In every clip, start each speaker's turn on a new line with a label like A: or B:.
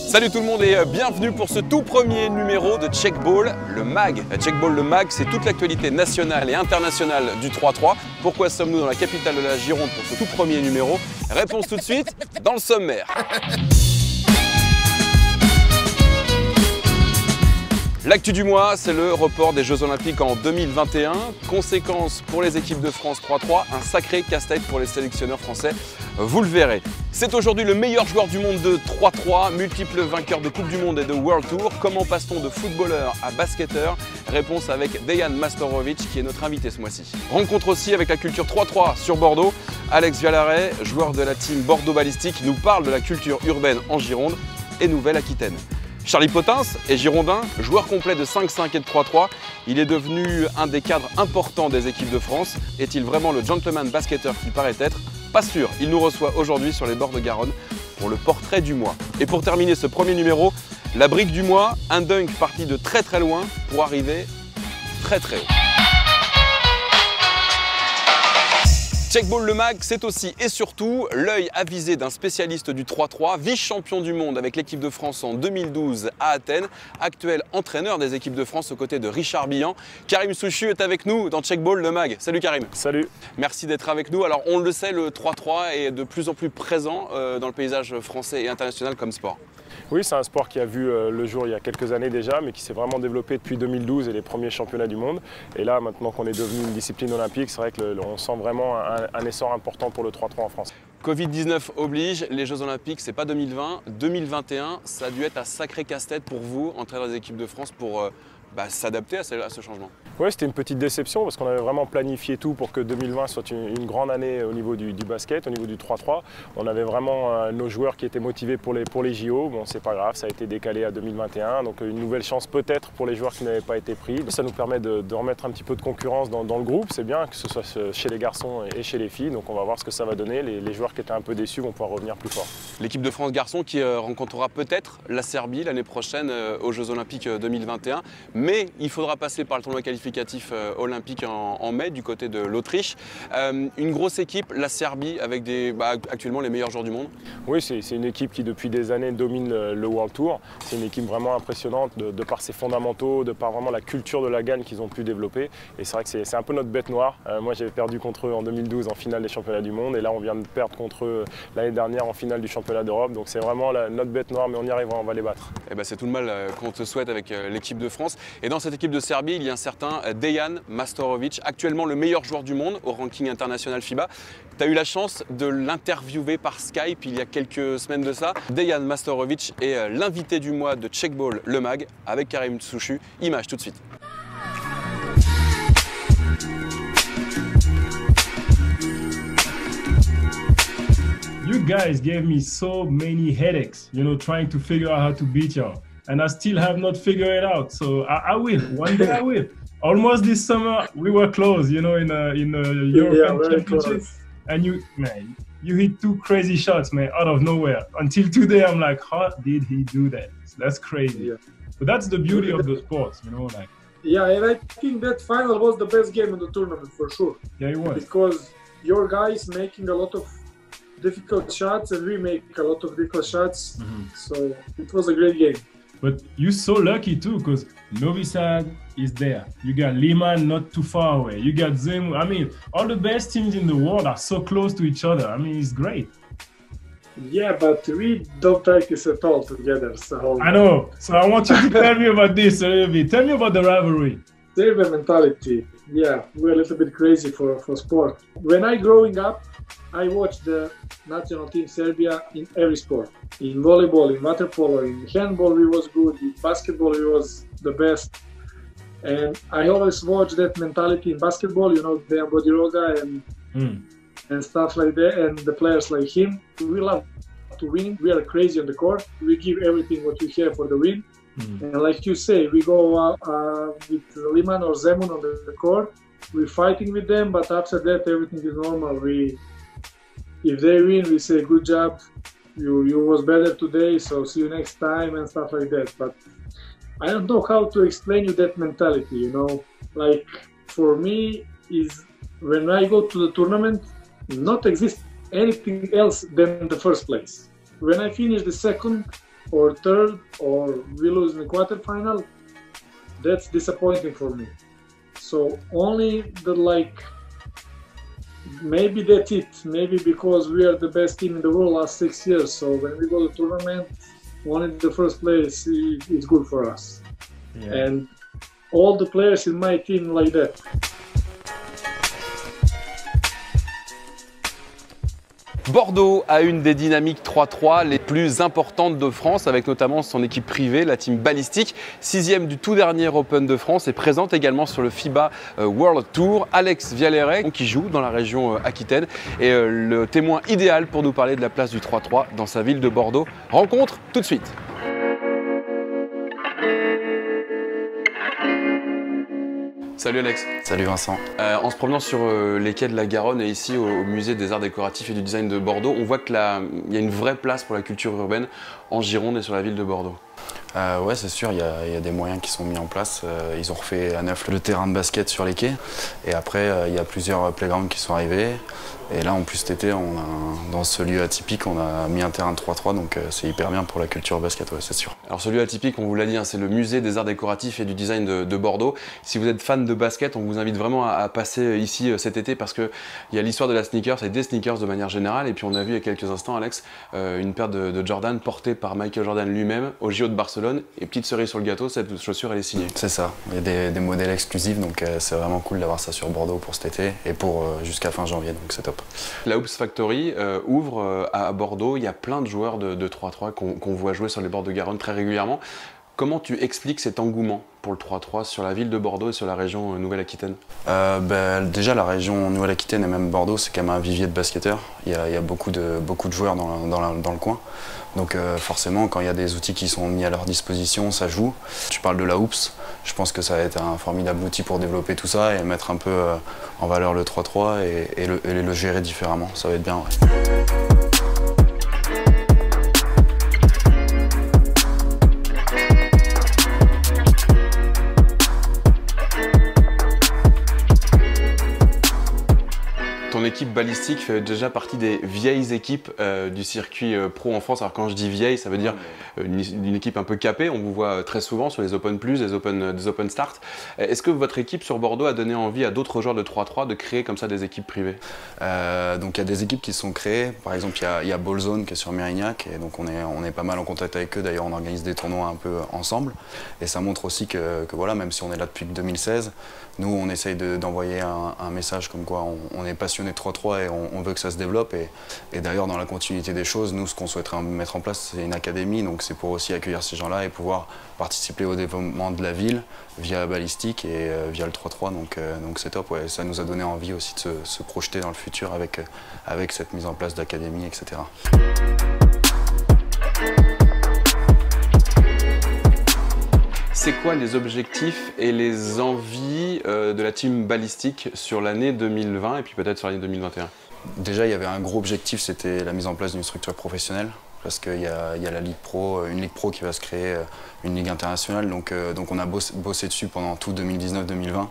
A: Salut tout le monde et bienvenue pour ce tout premier numéro de Checkball, le MAG. Checkball, le MAG, c'est toute l'actualité nationale et internationale du 3-3. Pourquoi sommes-nous dans la capitale de la Gironde pour ce tout premier numéro? Réponse tout de suite dans le sommaire. L'actu du mois, c'est le report des Jeux Olympiques en 2021. Conséquence pour les équipes de France 3-3, un sacré casse-tête pour les sélectionneurs français, vous le verrez. C'est aujourd'hui le meilleur joueur du monde de 3-3, multiple vainqueur de Coupe du Monde et de World Tour. Comment passe-t-on de footballeur à basketteur? Réponse avec Dejan Majstorovic qui est notre invité ce mois-ci. Rencontre aussi avec la culture 3-3 sur Bordeaux. Alex Vialaret, joueur de la team Bordeaux Ballistique, nous parle de la culture urbaine en Gironde et Nouvelle-Aquitaine. Charlie Potins est girondin, joueur complet de 5-5 et de 3-3. Il est devenu un des cadres importants des équipes de France. Est-il vraiment le gentleman basketteur qu'il paraît être? Pas sûr. Il nous reçoit aujourd'hui sur les bords de Garonne pour le portrait du mois. Et pour terminer ce premier numéro, la brique du mois, un dunk parti de très très loin pour arriver très très haut. Checkball le MAG, c'est aussi et surtout l'œil avisé d'un spécialiste du 3-3, vice-champion du monde avec l'équipe de France en 2012 à Athènes, actuel entraîneur des équipes de France aux côtés de Richard Bihan. Karim Souchu est avec nous dans Checkball le MAG. Salut Karim.
B: Salut.
A: Merci d'être avec nous. Alors on le sait, le 3-3 est de plus en plus présent dans le paysage français et international comme sport.
B: Oui, c'est un sport qui a vu le jour il y a quelques années déjà, mais qui s'est vraiment développé depuis 2012 et les premiers championnats du monde. Et là, maintenant qu'on est devenu une discipline olympique, c'est vrai qu'on sent vraiment un essor important pour le 3-3 en France. Covid-19 oblige, les Jeux Olympiques, c'est pas 2020, 2021, ça a dû être un sacré casse-tête pour vous, entraîneur des équipes de France, pour s'adapter à ce changement. Oui, c'était une petite déception parce qu'on avait vraiment planifié tout pour que 2020 soit une grande année au niveau du basket, au niveau du 3-3. On avait vraiment nos joueurs qui étaient motivés pour les JO. Bon, c'est pas grave, ça a été décalé à 2021. Donc une nouvelle chance peut-être pour les joueurs qui n'avaient pas été pris. Ça nous permet de remettre un petit peu de concurrence dans le groupe. C'est bien que ce soit chez les garçons et chez les filles. Donc on va voir ce que ça va donner. Les joueurs qui étaient un peu déçus vont pouvoir revenir plus fort. L'équipe de France garçons qui rencontrera peut-être la Serbie l'année prochaine aux Jeux Olympiques 2021. Mais il faudra passer par le tournoi qualificatif olympique en mai du côté de l'Autriche. Une grosse équipe, la Serbie, avec actuellement les meilleurs joueurs du monde. Oui, c'est une équipe qui depuis des années domine le World Tour. C'est une équipe vraiment impressionnante de par ses fondamentaux, de par vraiment la culture de la gagne qu'ils ont pu développer. Et c'est vrai que c'est un peu notre bête noire. Moi j'avais perdu contre eux en 2012 en finale des championnats du monde et là on vient de perdre contre eux l'année dernière en finale du championnat d'Europe. Donc c'est vraiment notre bête noire, mais on y arrivera, on va les battre. Et c'est tout le mal qu'on te souhaite avec l'équipe de France. Et dans cette équipe de Serbie, il y a un certain Dejan Majstorovic, actuellement le meilleur joueur du monde au ranking international FIBA. Tu as eu la chance de l'interviewer par Skype il y a quelques semaines de ça. Dejan Majstorovic est l'invité du mois de Checkball le MAG avec Karim Souchu. Image tout de suite.
C: You guys gave me so many headaches, trying to figure out how to beat y'all. And I still have not figured it out. So I will. One day I will. Almost this summer, we were close, in the European Championship. And you hit two crazy shots, man, out of nowhere. Until today, I'm like, how did he do that? That's crazy. Yeah. But that's the beauty of the sport,
D: Yeah, and I think that final was the best game in the tournament for sure.
C: Yeah, it was.
D: Because your guys making a lot of difficult shots and we make a lot of difficult shots. Mm-hmm. So it was a great game.
C: But you're so lucky too, because Novi Sad is there. You got Liman not too far away. You got Zemu. I mean, all the best teams in the world are so close to each other. I mean, it's great.
D: Yeah, but we don't practice at all together. So
C: I know. So I want you to tell me about this a little bit. Tell me about the rivalry.
D: Serbian mentality. Yeah, we're a little bit crazy for sport. When I growing up, I watched the national team Serbia in every sport. In volleyball, in water polo, in handball we was good, in basketball we was the best. And I always watched that mentality in basketball, Dejan Bodiroga and stuff like that, and the players like him. We love to win, we are crazy on the court, we give everything what we have for the win. And like you say, we go with Liman or Zemun on the court, we're fighting with them, but after that everything is normal. If they win, we say good job, you was better today, so see you next time and stuff like that. But I don't know how to explain you that mentality, Like for me is when I go to the tournament, not exist anything else than the first place. when I finish the second or third or we lose in the quarterfinal, that's disappointing for me. So only the maybe that's it. Maybe because we are the best team in the world last 6 years. So when we go to tournament, one in the first place is good for us. Yeah. And all the players in my team like that.
A: Bordeaux a une des dynamiques 3-3 les plus importantes de France, avec notamment son équipe privée, la team Ballistic, 6e du tout dernier Open de France et présente également sur le FIBA World Tour. Alex Vialeret, qui joue dans la région Aquitaine, est le témoin idéal pour nous parler de la place du 3-3 dans sa ville de Bordeaux. Rencontre tout de suite. Salut Alex.
E: Salut Vincent.
A: En se promenant sur les quais de la Garonne et ici au musée des arts décoratifs et du design de Bordeaux, on voit qu'il y a une vraie place pour la culture urbaine en Gironde et sur la ville de Bordeaux.
E: Ouais, c'est sûr, il y a des moyens qui sont mis en place. Ils ont refait à neuf le terrain de basket sur les quais. Et après, il y a plusieurs playgrounds qui sont arrivés. Et là, en plus, cet été, dans ce lieu atypique, on a mis un terrain de 3-3, donc c'est hyper bien pour la culture basket, ouais, c'est sûr.
A: Alors ce lieu atypique, on vous l'a dit, hein, c'est le musée des arts décoratifs et du design de Bordeaux. Si vous êtes fan de basket, on vous invite vraiment à passer ici cet été parce qu'il y a l'histoire de la sneakers et des sneakers de manière générale. Et puis on a vu il y a quelques instants, Alex, une paire de Jordan portée par Michael Jordan lui-même au JO de Barcelone. Et petite cerise sur le gâteau, cette chaussure, elle est signée. C'est ça,
E: il y a des modèles exclusifs, donc c'est vraiment cool d'avoir ça sur Bordeaux pour cet été et pour jusqu'à fin janvier, donc c'est top.
A: La Hoops Factory ouvre à Bordeaux. Il y a plein de joueurs de 3-3 qu'on voit jouer sur les bords de Garonne très régulièrement. Comment tu expliques cet engouement pour le 3-3 sur la ville de Bordeaux et sur la région Nouvelle-Aquitaine?
E: Déjà, la région Nouvelle-Aquitaine et même Bordeaux, c'est quand même un vivier de basketteurs. Il y a beaucoup de joueurs dans le coin. Donc forcément, quand il y a des outils qui sont mis à leur disposition, ça joue. Tu parles de la Hoops, je pense que ça va être un formidable outil pour développer tout ça et mettre un peu en valeur le 3-3 et le gérer différemment. Ça va être bien, ouais.
A: Ton équipe Ballistic fait déjà partie des vieilles équipes du circuit pro en France. Alors quand je dis vieille, ça veut dire une équipe un peu capée. On vous voit très souvent sur les Open Plus, des Open Start. Est-ce que votre équipe sur Bordeaux a donné envie à d'autres joueurs de 3-3 de créer comme ça des équipes privées?
E: Donc il y a des équipes qui sont créées. Par exemple, il y a Ballzone qui est sur Mérignac. Et donc on est pas mal en contact avec eux. D'ailleurs, on organise des tournois un peu ensemble. Et ça montre aussi que voilà, même si on est là depuis 2016, nous on essaye d'envoyer un message comme quoi on est passionné de 3-3 et on veut que ça se développe. Et d'ailleurs, dans la continuité des choses, nous, ce qu'on souhaiterait mettre en place, c'est une académie. Donc c'est pour aussi accueillir ces gens-là et pouvoir participer au développement de la ville via Ballistic et via le 3-3. Donc c'est top. Ouais. Ça nous a donné envie aussi de se projeter dans le futur avec cette mise en place d'académie, etc.
A: C'est quoi les objectifs et les envies de la team Ballistic sur l'année 2020 et puis peut-être sur l'année 2021?
E: Déjà, il y avait un gros objectif, c'était la mise en place d'une structure professionnelle. Parce qu'il y a la Ligue Pro, une Ligue Pro qui va se créer, une Ligue internationale. Donc on a bossé dessus pendant tout 2019-2020,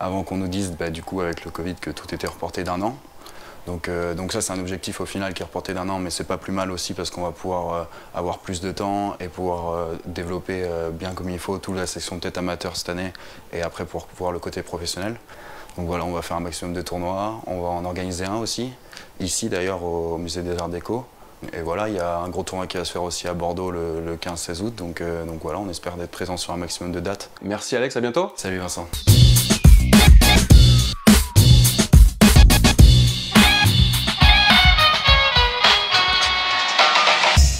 E: avant qu'on nous dise, du coup, avec le Covid, que tout était reporté d'1 an. Donc ça, c'est un objectif au final qui est reporté d'1 an, mais c'est pas plus mal aussi parce qu'on va pouvoir avoir plus de temps et pouvoir développer bien comme il faut toute la section peut-être amateur cette année et après pour pouvoir le côté professionnel. Donc voilà, on va faire un maximum de tournois, on va en organiser un aussi, ici d'ailleurs au musée des arts déco. Et voilà, il y a un gros tournoi qui va se faire aussi à Bordeaux le 15-16 août, donc voilà, on espère d'être présent sur un maximum de dates.
A: Merci Alex, à bientôt.
E: Salut Vincent.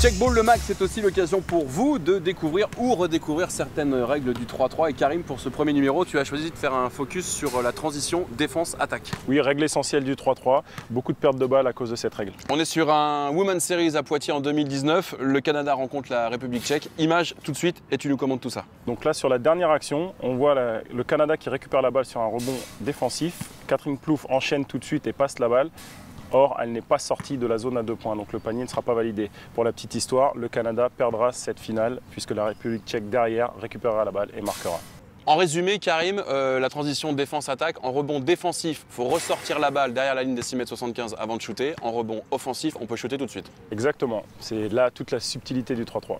A: Checkball le Max, c'est aussi l'occasion pour vous de découvrir ou redécouvrir certaines règles du 3-3. Et Karim, pour ce premier numéro, tu as choisi de faire un focus sur la transition défense-attaque.
B: Oui, règle essentielle du 3-3, beaucoup de pertes de balles à cause de cette règle.
A: On est sur un Women's Series à Poitiers en 2019. Le Canada rencontre la République tchèque. Image tout de suite et tu nous commandes tout ça.
B: Donc là, sur la dernière action, on voit le Canada qui récupère la balle sur un rebond défensif. Catherine Plouffe enchaîne tout de suite et passe la balle. Or, elle n'est pas sortie de la zone à 2 points, donc le panier ne sera pas validé. Pour la petite histoire, le Canada perdra cette finale puisque la République tchèque derrière récupérera la balle et marquera.
A: En résumé, Karim, la transition défense-attaque, en rebond défensif, il faut ressortir la balle derrière la ligne des 6,75 m avant de shooter. En rebond offensif, on peut shooter tout de suite.
B: Exactement, c'est là toute la subtilité du 3-3.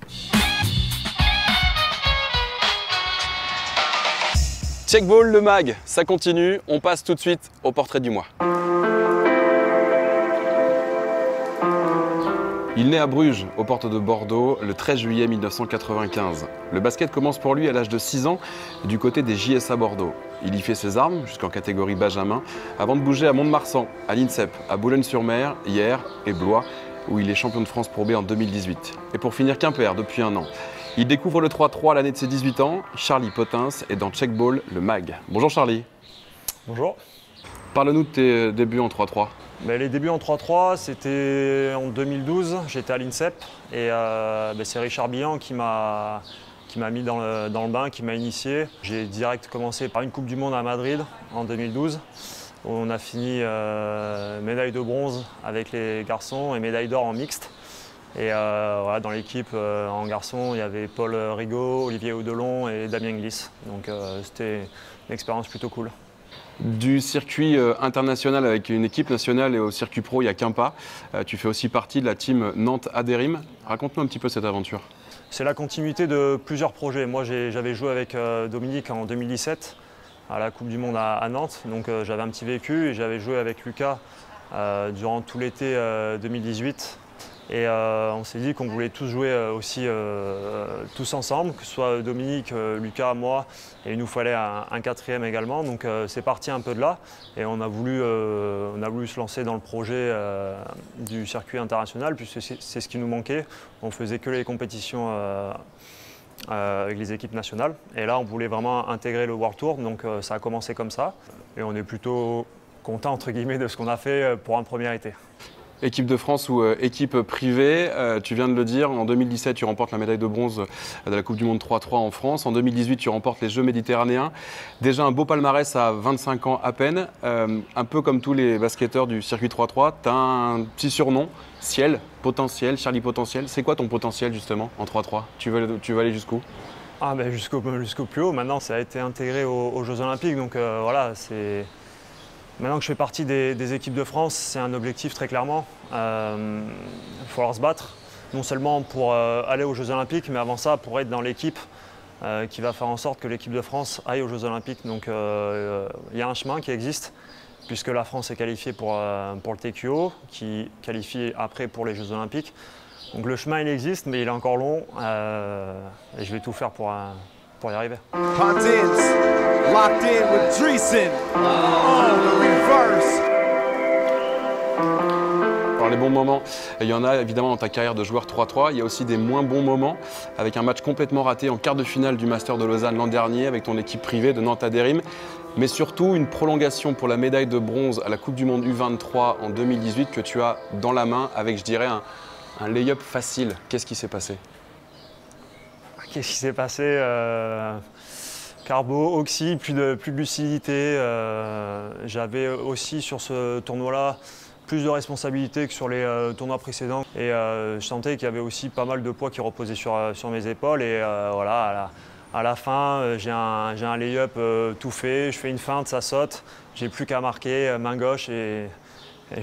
A: Checkball, le mag, ça continue. On passe tout de suite au portrait du mois. Il naît à Bruges, aux portes de Bordeaux, le 13 juillet 1995. Le basket commence pour lui à l'âge de 6 ans, du côté des JSA Bordeaux. Il y fait ses armes, jusqu'en catégorie Benjamin, avant de bouger à Mont-de-Marsan, à l'INSEP, à Boulogne-sur-Mer, Hyères et Blois, où il est champion de France Pro B en 2018. Et pour finir Quimper depuis un an. Il découvre le 3-3 à l'année de ses 18 ans. Charlie Potens est dans Checkball, le mag. Bonjour Charlie.
F: Bonjour.
A: Parle-nous de tes débuts en 3-3.
F: Les débuts en 3-3, c'était en 2012, j'étais à l'INSEP et c'est Richard Billan qui m'a mis dans le bain, qui m'a initié. J'ai direct commencé par une Coupe du Monde à Madrid en 2012. Où on a fini médaille de bronze avec les garçons et médaille d'or en mixte. Et voilà, dans l'équipe en garçon, il y avait Paul Rigaud, Olivier Audelon et Damien Gliss. Donc c'était une expérience plutôt cool.
A: Du circuit international avec une équipe nationale et au circuit pro, il y a Quimpa. Tu fais aussi partie de la team Nantes-Adérim. Raconte-nous un petit peu cette aventure.
F: C'est la continuité de plusieurs projets. Moi, j'avais joué avec Dominique en 2017 à la Coupe du Monde à Nantes. Donc j'avais un petit vécu et j'avais joué avec Lucas durant tout l'été 2018. Et on s'est dit qu'on voulait tous jouer aussi tous ensemble, que ce soit Dominique, Lucas, moi, et il nous fallait un quatrième également. Donc c'est parti un peu de là et on a voulu se lancer dans le projet du circuit international puisque c'est ce qui nous manquait. On faisait que les compétitions avec les équipes nationales et là on voulait vraiment intégrer le World Tour, donc ça a commencé comme ça et on est plutôt content entre guillemets de ce qu'on a fait pour un premier été.
A: Équipe de France ou équipe privée, tu viens de le dire, en 2017 tu remportes la médaille de bronze de la Coupe du Monde 3-3 en France, en 2018 tu remportes les Jeux méditerranéens, déjà un beau palmarès à 25 ans à peine, un peu comme tous les basketteurs du circuit 3-3, tu as un petit surnom, Ciel, Potentiel, Charlie Potentiel. C'est quoi ton potentiel justement en 3-3 ? Tu veux aller jusqu'où ?
F: Jusqu'au plus haut. Maintenant ça a été intégré aux Jeux Olympiques, donc voilà, c'est... Maintenant que je fais partie des équipes de France, c'est un objectif très clairement. Il va falloir se battre, non seulement pour aller aux Jeux Olympiques, mais avant ça, pour être dans l'équipe qui va faire en sorte que l'équipe de France aille aux Jeux Olympiques. Donc il y a un chemin qui existe, puisque la France est qualifiée pour le TQO, qui qualifie après pour les Jeux Olympiques. Donc le chemin il existe, mais il est encore long et je vais tout faire pour y arriver. Locked in with Dreesen.
A: The reverse. Alors les bons moments, il y en a évidemment dans ta carrière de joueur 3-3. Il y a aussi des moins bons moments avec un match complètement raté en quart de finale du Master de Lausanne l'an dernier avec ton équipe privée de Nantes-Adérim. Mais surtout une prolongation pour la médaille de bronze à la Coupe du Monde U23 en 2018 que tu as dans la main avec, je dirais, un lay-up facile. Qu'est-ce qui s'est passé ?
F: Qu'est-ce qui s'est passé Carbo, oxy, plus de lucidité. J'avais aussi sur ce tournoi-là plus de responsabilités que sur les tournois précédents. Et je sentais qu'il y avait aussi pas mal de poids qui reposait sur mes épaules. Et voilà, à la fin, j'ai un lay-up tout fait. Je fais une feinte, ça saute. J'ai plus qu'à marquer, main gauche et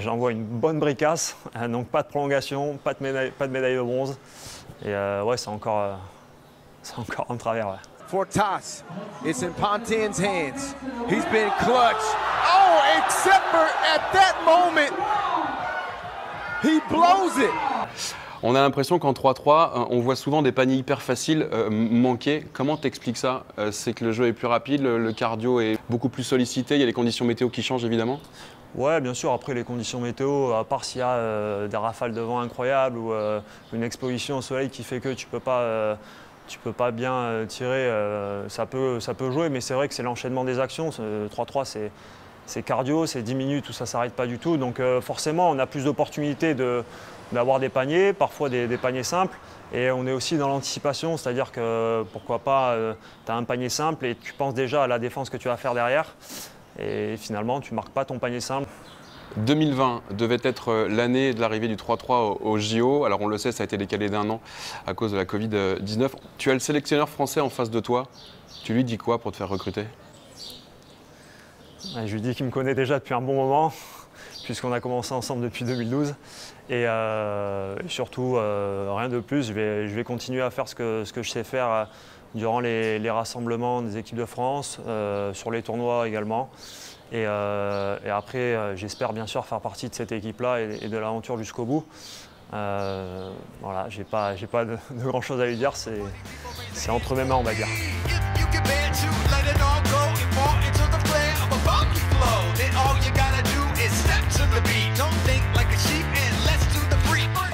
F: j'envoie une bonne bricasse. Donc pas de prolongation, pas de médaille de bronze. Et ouais, c'est encore en travers. Ouais.
G: For Toss, it's in Pontin's hands. He's been clutch. Oh, except for at that moment, he blows it.
A: On a l'impression qu'en 3-3, on voit souvent des paniers hyper faciles manquer. Comment t'expliques ça ? C'est que le jeu est plus rapide, le cardio est beaucoup plus sollicité, il y a les conditions météo qui changent évidemment ?
F: Ouais, bien sûr. Après, les conditions météo, à part s'il y a des rafales de vent incroyables ou une exposition au soleil qui fait que tu peux pas bien tirer, ça peut jouer, mais c'est vrai que c'est l'enchaînement des actions. 3-3, c'est cardio, c'est 10 minutes où ça ne s'arrête pas du tout. Donc forcément, on a plus d'opportunités d'avoir des paniers, parfois des paniers simples. Et on est aussi dans l'anticipation, c'est-à-dire que pourquoi pas, tu as un panier simple et tu penses déjà à la défense que tu vas faire derrière. Et finalement, tu ne marques pas ton panier simple.
A: 2020 devait être l'année de l'arrivée du 3-3 au JO. Alors on le sait, ça a été décalé d'1 an à cause de la Covid-19. Tu as le sélectionneur français en face de toi. Tu lui dis quoi pour te faire recruter?
F: Je lui dis qu'il me connaît déjà depuis un bon moment, puisqu'on a commencé ensemble depuis 2012. Et surtout, rien de plus, je vais continuer à faire ce que je sais faire durant les rassemblements des équipes de France, sur les tournois également. Et après, j'espère bien sûr faire partie de cette équipe-là et de l'aventure jusqu'au bout. Voilà, j'ai pas de grand chose à lui dire, c'est entre mes mains, on va dire.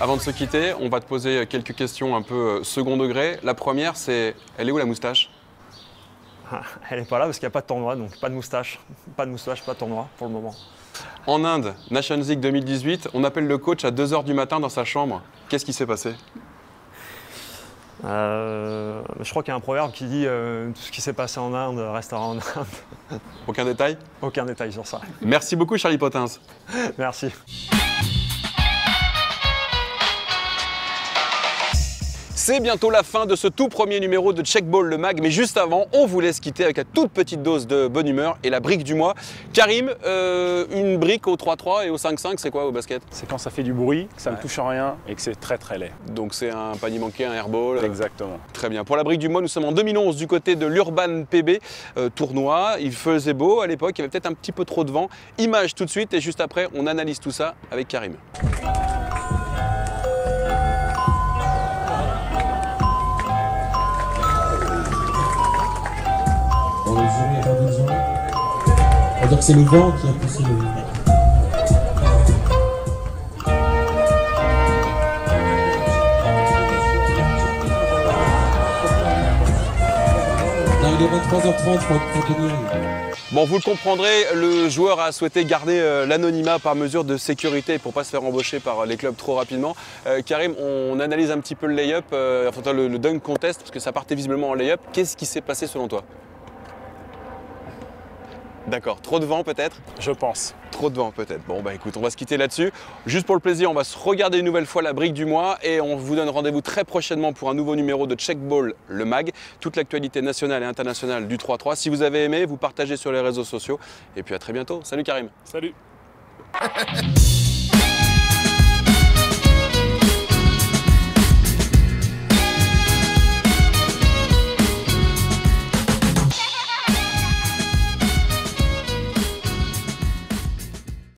A: Avant de se quitter, on va te poser quelques questions un peu second degré. La première, c'est, elle est où la moustache?
F: Elle n'est pas là parce qu'il n'y a pas de tournoi, donc pas de moustache. Pas de moustache, pas de tournoi pour le moment.
A: En Inde, Nations League 2018, on appelle le coach à 2 h du matin dans sa chambre. Qu'est-ce qui s'est passé?
F: Je crois qu'il y a un proverbe qui dit tout ce qui s'est passé en Inde restera en Inde.
A: Aucun détail?
F: Aucun détail sur ça.
A: Merci beaucoup Charlie Potens.
F: Merci.
A: C'est bientôt la fin de ce tout premier numéro de Checkball le mag, mais juste avant, on vous laisse quitter avec une toute petite dose de bonne humeur et la brique du mois. Karim, une brique au 3-3 et au 5-5, c'est quoi au basket?
B: C'est quand ça fait du bruit, que ça ne touche à rien et que c'est très très laid.
A: Donc c'est un panier manqué, un airball.
B: Exactement.
A: Très bien. Pour la brique du mois, nous sommes en 2011 du côté de l'Urban PB tournoi. Il faisait beau à l'époque, il y avait peut-être un petit peu trop de vent. Image tout de suite et juste après, on analyse tout ça avec Karim.
H: On va dire que c'est le vent qui a poussé le... Non, il est 23h30, faut tenir.
A: Bon, vous le comprendrez, le joueur a souhaité garder l'anonymat par mesure de sécurité pour ne pas se faire embaucher par les clubs trop rapidement. Karim, on analyse un petit peu le lay-up, enfin le dunk contest, parce que ça partait visiblement en lay-up. Qu'est-ce qui s'est passé selon toi? D'accord, trop de vent peut-être?
B: Je pense.
A: Trop de vent peut-être. Bon bah écoute, on va se quitter là-dessus. Juste pour le plaisir, on va se regarder une nouvelle fois la brique du mois et on vous donne rendez-vous très prochainement pour un nouveau numéro de Checkball le mag. Toute l'actualité nationale et internationale du 3-3. Si vous avez aimé, vous partagez sur les réseaux sociaux. Et puis à très bientôt. Salut Karim.
B: Salut.